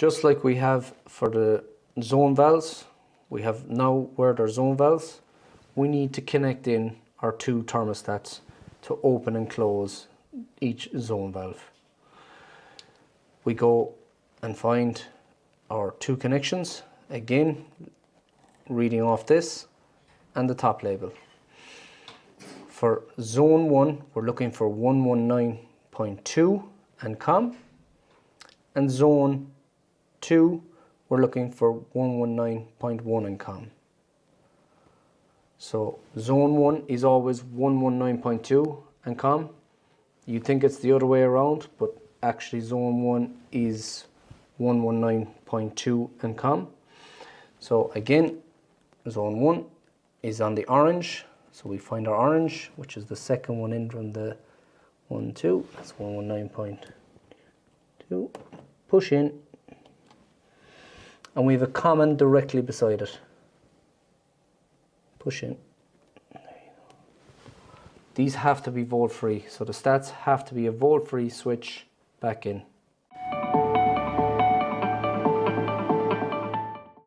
just like we have for the zone valves, we have now where they're zone valves, we need to connect in our two thermostats to open and close each zone valve. We go and find our two connections, again reading off this and the top label. For zone 1 we're looking for 119.2 and COM, and zone 2 we're looking for 119.1 and COM. So zone 1 is always 119.2 and COM. You think it's the other way around, but actually zone 1 is 119.2 and COM. So again, zone 1 is on the orange, so we find our orange, which is the second one in from the 1, 2, that's 119.2, push in, and we have a common directly beside it. Push in. These have to be volt free, so the stats have to be a volt free switch back in.